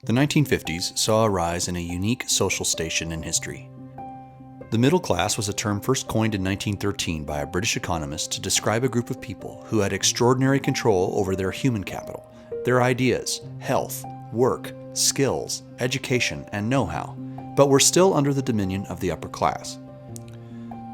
The 1950s saw a rise in a unique social station in history. The middle class was a term first coined in 1913 by a British economist to describe a group of people who had extraordinary control over their human capital, their ideas, health, work, skills, education, and know-how, but were still under the dominion of the upper class.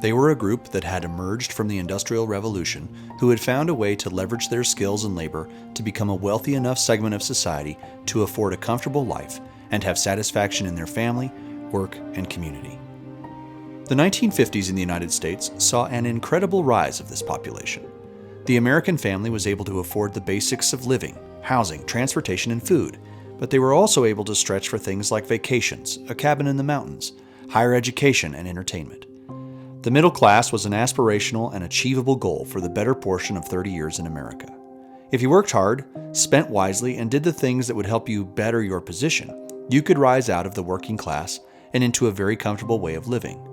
They were a group that had emerged from the Industrial Revolution who had found a way to leverage their skills and labor to become a wealthy enough segment of society to afford a comfortable life and have satisfaction in their family, work, and community. The 1950s in the United States saw an incredible rise of this population. The American family was able to afford the basics of living, housing, transportation, and food, but they were also able to stretch for things like vacations, a cabin in the mountains, higher education, and entertainment. The middle class was an aspirational and achievable goal for the better portion of 30 years in America. If you worked hard, spent wisely, and did the things that would help you better your position, you could rise out of the working class and into a very comfortable way of living.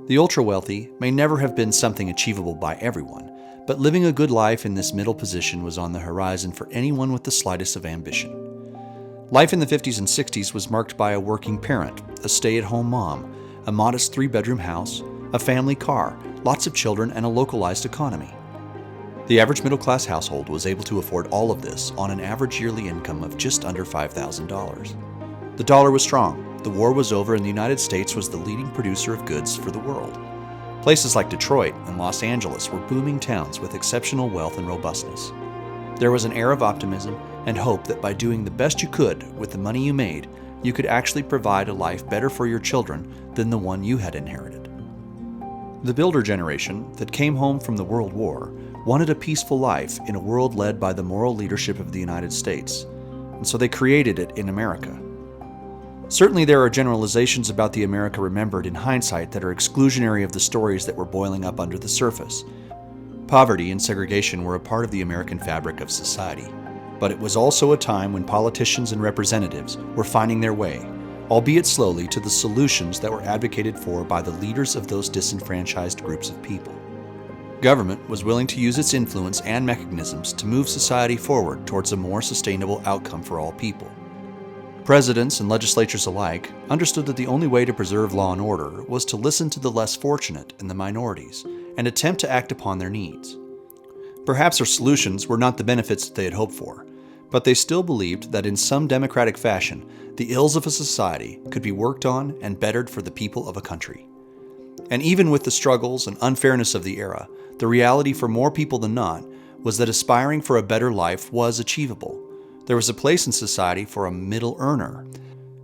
The ultra-wealthy may never have been something achievable by everyone, but living a good life in this middle position was on the horizon for anyone with the slightest of ambition. Life in the 50s and 60s was marked by a working parent, a stay-at-home mom, a modest 3-bedroom house, a family car, lots of children, and a localized economy. The average middle-class household was able to afford all of this on an average yearly income of just under $5,000. The dollar was strong, the war was over, and the United States was the leading producer of goods for the world. Places like Detroit and Los Angeles were booming towns with exceptional wealth and robustness. There was an air of optimism and hope that by doing the best you could with the money you made, you could actually provide a life better for your children than the one you had inherited. The builder generation that came home from the World War wanted a peaceful life in a world led by the moral leadership of the United States, and so they created it in America. Certainly there are generalizations about the America remembered in hindsight that are exclusionary of the stories that were boiling up under the surface. Poverty and segregation were a part of the American fabric of society, but it was also a time when politicians and representatives were finding their way, albeit slowly, to the solutions that were advocated for by the leaders of those disenfranchised groups of people. Government was willing to use its influence and mechanisms to move society forward towards a more sustainable outcome for all people. Presidents and legislatures alike understood that the only way to preserve law and order was to listen to the less fortunate and the minorities and attempt to act upon their needs. Perhaps their solutions were not the benefits that they had hoped for, but they still believed that in some democratic fashion, the ills of a society could be worked on and bettered for the people of a country. And even with the struggles and unfairness of the era, the reality for more people than not was that aspiring for a better life was achievable. There was a place in society for a middle earner,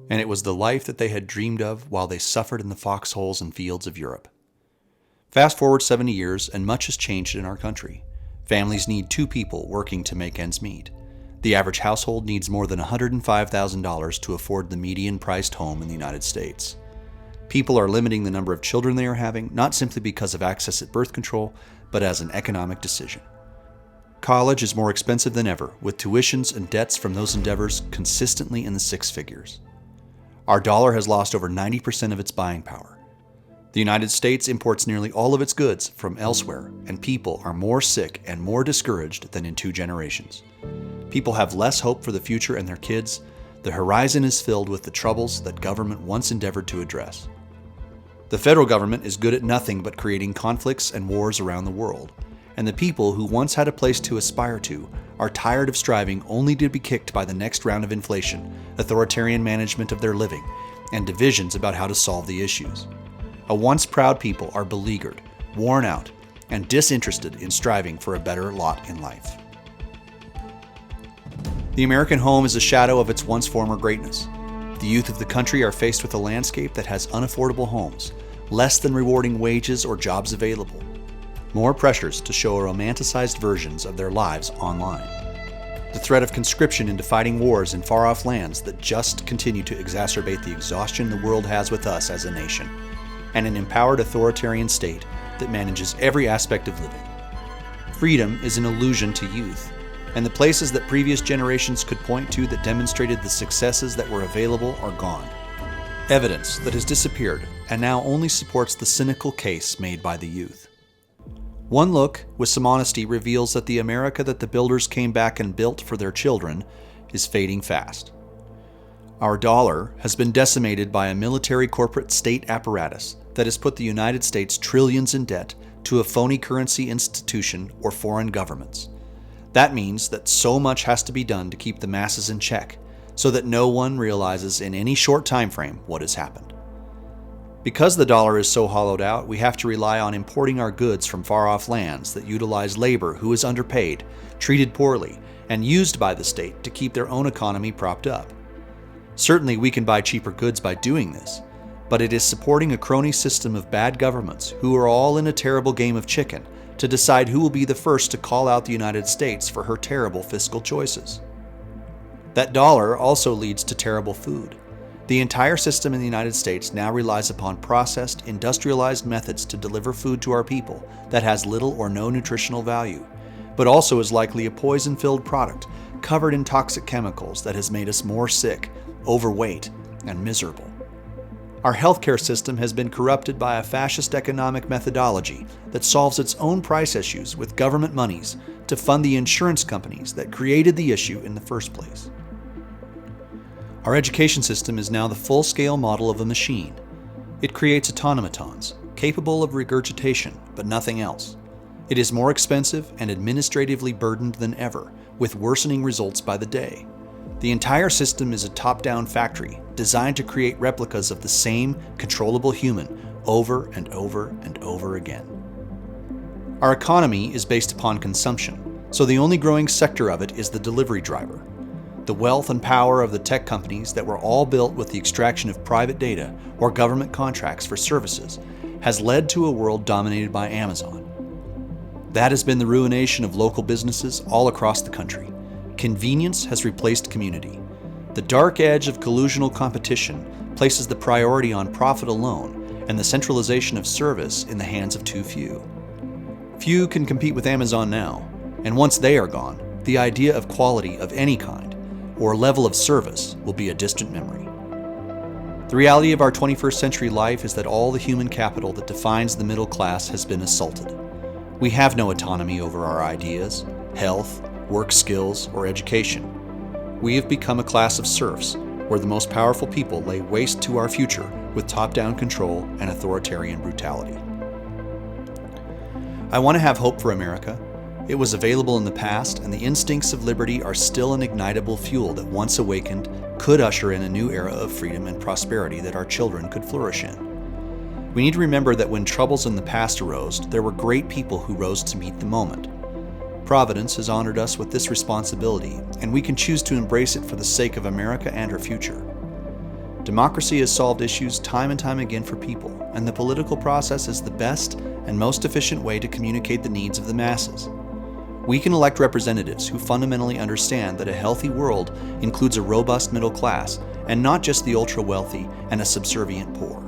and it was the life that they had dreamed of while they suffered in the foxholes and fields of Europe. Fast forward 70 years, and much has changed in our country. Families need 2 people working to make ends meet. The average household needs more than $105,000 to afford the median-priced home in the United States. People are limiting the number of children they are having, not simply because of access at birth control, but as an economic decision. College is more expensive than ever, with tuitions and debts from those endeavors consistently in the 6 figures. Our dollar has lost over 90% of its buying power. The United States imports nearly all of its goods from elsewhere, and people are more sick and more discouraged than in 2 generations. People have less hope for the future and their kids. The horizon is filled with the troubles that government once endeavored to address. The federal government is good at nothing but creating conflicts and wars around the world, and the people who once had a place to aspire to are tired of striving only to be kicked by the next round of inflation, authoritarian management of their living, and divisions about how to solve the issues. A once proud people are beleaguered, worn out, and disinterested in striving for a better lot in life. The American home is a shadow of its once former greatness. The youth of the country are faced with a landscape that has unaffordable homes, less than rewarding wages or jobs available, more pressures to show romanticized versions of their lives online, the threat of conscription into fighting wars in far-off lands that just continue to exacerbate the exhaustion the world has with us as a nation, and an empowered authoritarian state that manages every aspect of living. Freedom is an illusion to youth, and the places that previous generations could point to that demonstrated the successes that were available are gone. Evidence that has disappeared and now only supports the cynical case made by the youth. One look, with some honesty, reveals that the America that the builders came back and built for their children is fading fast. Our dollar has been decimated by a military corporate state apparatus that has put the United States trillions in debt to a phony currency institution or foreign governments. That means that so much has to be done to keep the masses in check, so that no one realizes in any short time frame what has happened. Because the dollar is so hollowed out, we have to rely on importing our goods from far-off lands that utilize labor who is underpaid, treated poorly, and used by the state to keep their own economy propped up. Certainly we can buy cheaper goods by doing this, but it is supporting a crony system of bad governments who are all in a terrible game of chicken to decide who will be the first to call out the United States for her terrible fiscal choices. That dollar also leads to terrible food. The entire system in the United States now relies upon processed, industrialized methods to deliver food to our people that has little or no nutritional value, but also is likely a poison-filled product covered in toxic chemicals that has made us more sick, overweight, and miserable. Our healthcare system has been corrupted by a fascist economic methodology that solves its own price issues with government monies to fund the insurance companies that created the issue in the first place. Our education system is now the full-scale model of a machine. It creates automatons, capable of regurgitation, but nothing else. It is more expensive and administratively burdened than ever, with worsening results by the day. The entire system is a top-down factory designed to create replicas of the same controllable human over and over and over again. Our economy is based upon consumption, so the only growing sector of it is the delivery driver. The wealth and power of the tech companies that were all built with the extraction of private data or government contracts for services has led to a world dominated by Amazon. That has been the ruination of local businesses all across the country. Convenience has replaced community. The dark edge of collusional competition places the priority on profit alone and the centralization of service in the hands of too few. Few can compete with Amazon now, and once they are gone, the idea of quality of any kind or level of service will be a distant memory. The reality of our 21st century life is that all the human capital that defines the middle class has been assaulted. We have no autonomy over our ideas, health, work skills, or education. We have become a class of serfs, where the most powerful people lay waste to our future with top-down control and authoritarian brutality. I want to have hope for America. It was available in the past, and the instincts of liberty are still an ignitable fuel that, once awakened, could usher in a new era of freedom and prosperity that our children could flourish in. We need to remember that when troubles in the past arose, there were great people who rose to meet the moment. Providence has honored us with this responsibility, and we can choose to embrace it for the sake of America and her future. Democracy has solved issues time and time again for people, and the political process is the best and most efficient way to communicate the needs of the masses. We can elect representatives who fundamentally understand that a healthy world includes a robust middle class, and not just the ultra-wealthy and a subservient poor.